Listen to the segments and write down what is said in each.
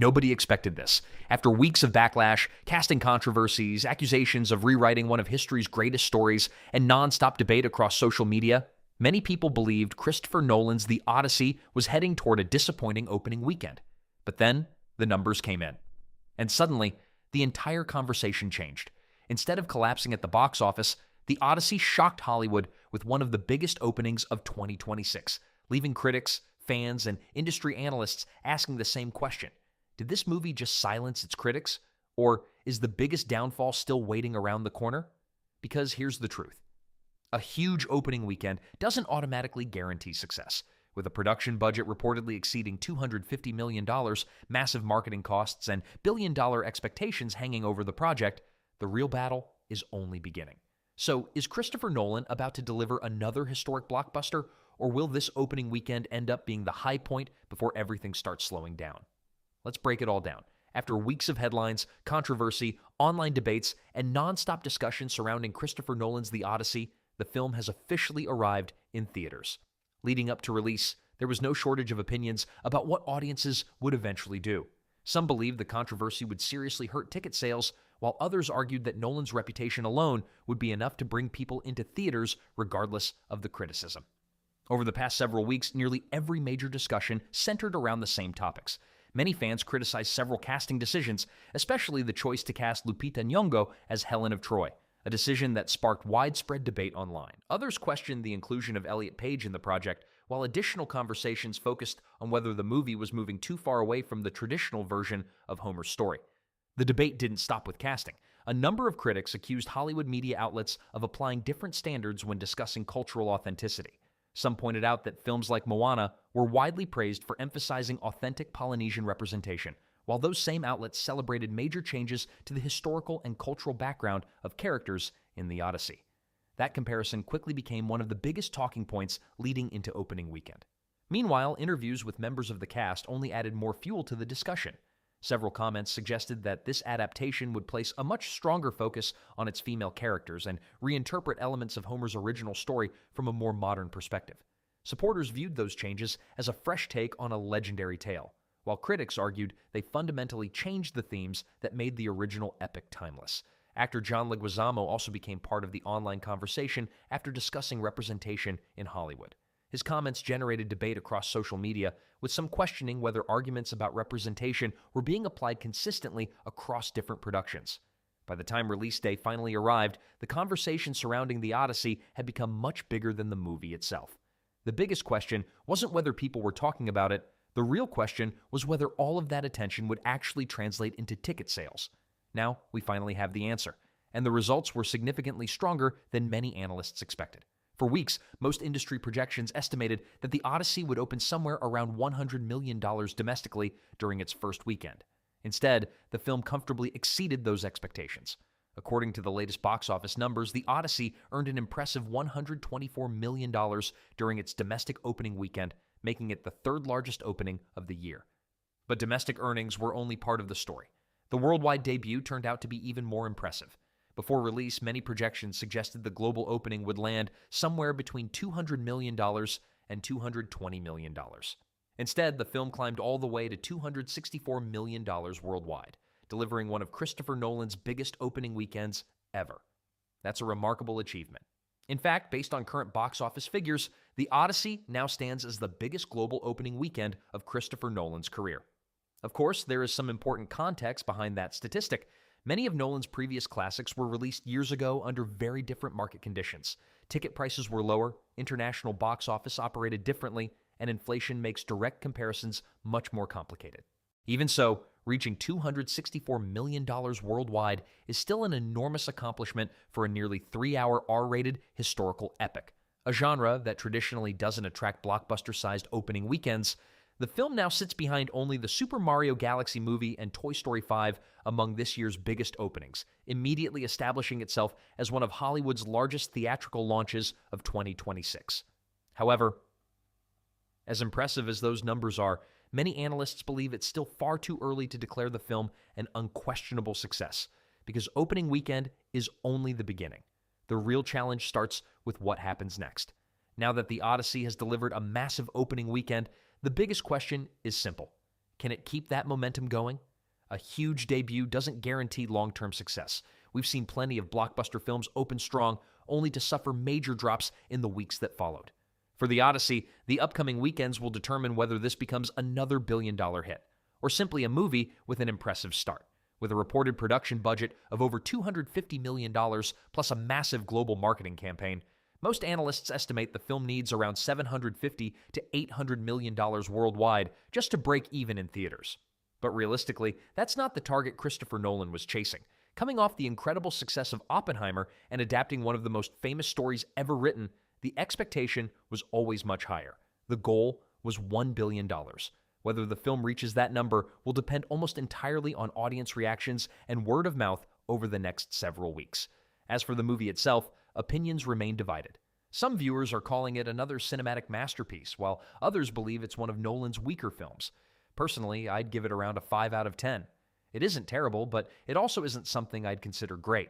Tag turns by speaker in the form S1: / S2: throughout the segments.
S1: Nobody expected this. After weeks of backlash, casting controversies, accusations of rewriting one of history's greatest stories, and non-stop debate across social media, many people believed Christopher Nolan's The Odyssey was heading toward a disappointing opening weekend. But then, the numbers came in. And suddenly, the entire conversation changed. Instead of collapsing at the box office, The Odyssey shocked Hollywood with one of the biggest openings of 2026, leaving critics, fans, and industry analysts asking the same question. Did this movie just silence its critics? Or is the biggest downfall still waiting around the corner? Because here's the truth. A huge opening weekend doesn't automatically guarantee success. With a production budget reportedly exceeding $250 million, massive marketing costs, and billion-dollar expectations hanging over the project, the real battle is only beginning. So, is Christopher Nolan about to deliver another historic blockbuster, or will this opening weekend end up being the high point before everything starts slowing down? Let's break it all down. After weeks of headlines, controversy, online debates, and non-stop discussion surrounding Christopher Nolan's The Odyssey, the film has officially arrived in theaters. Leading up to release, there was no shortage of opinions about what audiences would eventually do. Some believed the controversy would seriously hurt ticket sales, while others argued that Nolan's reputation alone would be enough to bring people into theaters regardless of the criticism. Over the past several weeks, nearly every major discussion centered around the same topics. Many fans criticized several casting decisions, especially the choice to cast Lupita Nyong'o as Helen of Troy, a decision that sparked widespread debate online. Others questioned the inclusion of Elliot Page in the project, while additional conversations focused on whether the movie was moving too far away from the traditional version of Homer's story. The debate didn't stop with casting. A number of critics accused Hollywood media outlets of applying different standards when discussing cultural authenticity. Some pointed out that films like Moana were widely praised for emphasizing authentic Polynesian representation, while those same outlets celebrated major changes to the historical and cultural background of characters in The Odyssey. That comparison quickly became one of the biggest talking points leading into opening weekend. Meanwhile, interviews with members of the cast only added more fuel to the discussion. Several comments suggested that this adaptation would place a much stronger focus on its female characters and reinterpret elements of Homer's original story from a more modern perspective. Supporters viewed those changes as a fresh take on a legendary tale, while critics argued they fundamentally changed the themes that made the original epic timeless. Actor John Leguizamo also became part of the online conversation after discussing representation in Hollywood. His comments generated debate across social media, with some questioning whether arguments about representation were being applied consistently across different productions. By the time release day finally arrived, the conversation surrounding The Odyssey had become much bigger than the movie itself. The biggest question wasn't whether people were talking about it. The real question was whether all of that attention would actually translate into ticket sales. Now, we finally have the answer, and the results were significantly stronger than many analysts expected. For weeks, most industry projections estimated that The Odyssey would open somewhere around $100 million domestically during its first weekend. Instead, the film comfortably exceeded those expectations. According to the latest box office numbers, The Odyssey earned an impressive $124 million during its domestic opening weekend, making it the third largest opening of the year. But domestic earnings were only part of the story. The worldwide debut turned out to be even more impressive. Before release, many projections suggested the global opening would land somewhere between $200 million and $220 million. Instead, the film climbed all the way to $264 million worldwide, delivering one of Christopher Nolan's biggest opening weekends ever. That's a remarkable achievement. In fact, based on current box office figures, The Odyssey now stands as the biggest global opening weekend of Christopher Nolan's career. Of course, there is some important context behind that statistic. Many of Nolan's previous classics were released years ago under very different market conditions. Ticket prices were lower, international box office operated differently, and inflation makes direct comparisons much more complicated. Even so, reaching $264 million worldwide is still an enormous accomplishment for a nearly 3-hour R-rated historical epic. A genre that traditionally doesn't attract blockbuster-sized opening weekends, the film now sits behind only the Super Mario Galaxy movie and Toy Story 5 among this year's biggest openings, immediately establishing itself as one of Hollywood's largest theatrical launches of 2026. However, as impressive as those numbers are, many analysts believe it's still far too early to declare the film an unquestionable success, because opening weekend is only the beginning. The real challenge starts with what happens next. Now that The Odyssey has delivered a massive opening weekend, the biggest question is simple. Can it keep that momentum going? A huge debut doesn't guarantee long-term success. We've seen plenty of blockbuster films open strong, only to suffer major drops in the weeks that followed. For The Odyssey, the upcoming weekends will determine whether this becomes another billion-dollar hit, or simply a movie with an impressive start. With a reported production budget of over $250 million, plus a massive global marketing campaign, most analysts estimate the film needs around $750 to $800 million worldwide just to break even in theaters. But realistically, that's not the target Christopher Nolan was chasing. Coming off the incredible success of Oppenheimer and adapting one of the most famous stories ever written, the expectation was always much higher. The goal was $1 billion. Whether the film reaches that number will depend almost entirely on audience reactions and word of mouth over the next several weeks. As for the movie itself, opinions remain divided. Some viewers are calling it another cinematic masterpiece, while others believe it's one of Nolan's weaker films. Personally, I'd give it around a 5 out of 10. It isn't terrible, but it also isn't something I'd consider great.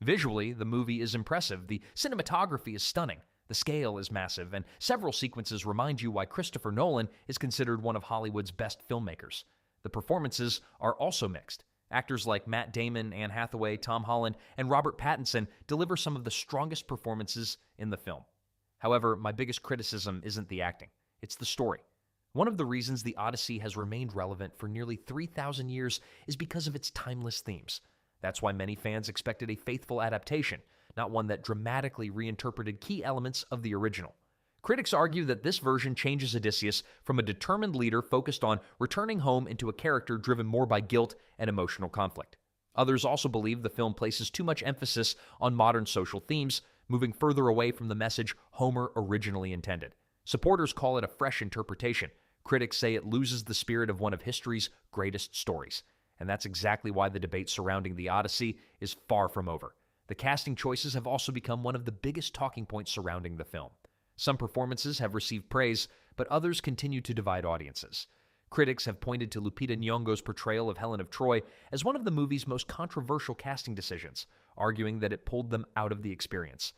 S1: Visually, the movie is impressive. The cinematography is stunning. The scale is massive, and several sequences remind you why Christopher Nolan is considered one of Hollywood's best filmmakers. The performances are also mixed. Actors like Matt Damon, Anne Hathaway, Tom Holland, and Robert Pattinson deliver some of the strongest performances in the film. However, my biggest criticism isn't the acting. It's the story. One of the reasons The Odyssey has remained relevant for nearly 3,000 years is because of its timeless themes. That's why many fans expected a faithful adaptation, not one that dramatically reinterpreted key elements of the original. Critics argue that this version changes Odysseus from a determined leader focused on returning home into a character driven more by guilt and emotional conflict. Others also believe the film places too much emphasis on modern social themes, moving further away from the message Homer originally intended. Supporters call it a fresh interpretation. Critics say it loses the spirit of one of history's greatest stories. And that's exactly why the debate surrounding The Odyssey is far from over. The casting choices have also become one of the biggest talking points surrounding the film. Some performances have received praise, but others continue to divide audiences. Critics have pointed to Lupita Nyong'o's portrayal of Helen of Troy as one of the movie's most controversial casting decisions, arguing that it pulled them out of the experience.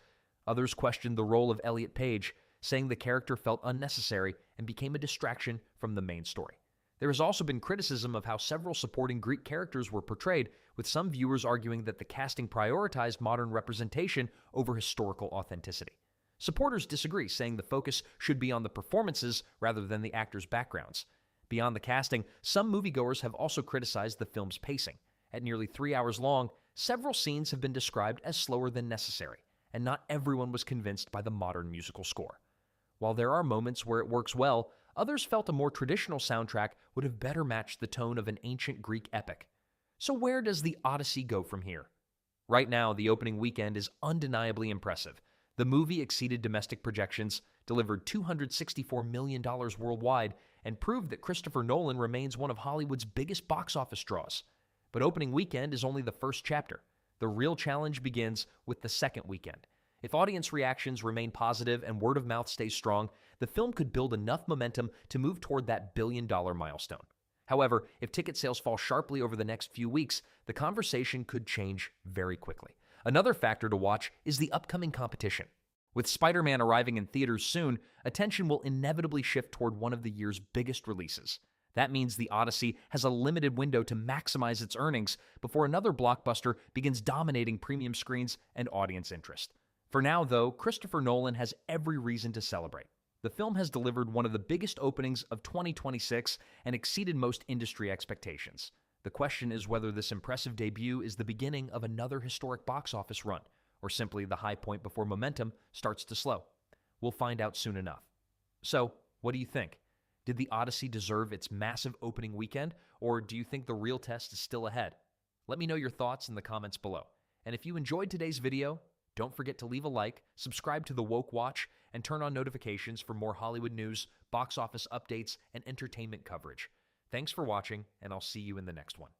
S1: Others questioned the role of Elliot Page, saying the character felt unnecessary and became a distraction from the main story. There has also been criticism of how several supporting Greek characters were portrayed, with some viewers arguing that the casting prioritized modern representation over historical authenticity. Supporters disagree, saying the focus should be on the performances rather than the actors' backgrounds. Beyond the casting, some moviegoers have also criticized the film's pacing. At nearly 3 hours long, several scenes have been described as slower than necessary, and not everyone was convinced by the modern musical score. While there are moments where it works well, others felt a more traditional soundtrack would have better matched the tone of an ancient Greek epic. So where does The Odyssey go from here? Right now, the opening weekend is undeniably impressive. The movie exceeded domestic projections, delivered $264 million worldwide, and proved that Christopher Nolan remains one of Hollywood's biggest box office draws. But opening weekend is only the first chapter. The real challenge begins with the second weekend. If audience reactions remain positive and word of mouth stays strong, the film could build enough momentum to move toward that billion-dollar milestone. However, if ticket sales fall sharply over the next few weeks, the conversation could change very quickly. Another factor to watch is the upcoming competition. With Spider-Man arriving in theaters soon, attention will inevitably shift toward one of the year's biggest releases. That means The Odyssey has a limited window to maximize its earnings before another blockbuster begins dominating premium screens and audience interest. For now, though, Christopher Nolan has every reason to celebrate. The film has delivered one of the biggest openings of 2026 and exceeded most industry expectations. The question is whether this impressive debut is the beginning of another historic box office run, or simply the high point before momentum starts to slow. We'll find out soon enough. So, what do you think? Did The Odyssey deserve its massive opening weekend, or do you think the real test is still ahead? Let me know your thoughts in the comments below. And if you enjoyed today's video, don't forget to leave a like, subscribe to The Woke Watch, and turn on notifications for more Hollywood news, box office updates, and entertainment coverage. Thanks for watching, and I'll see you in the next one.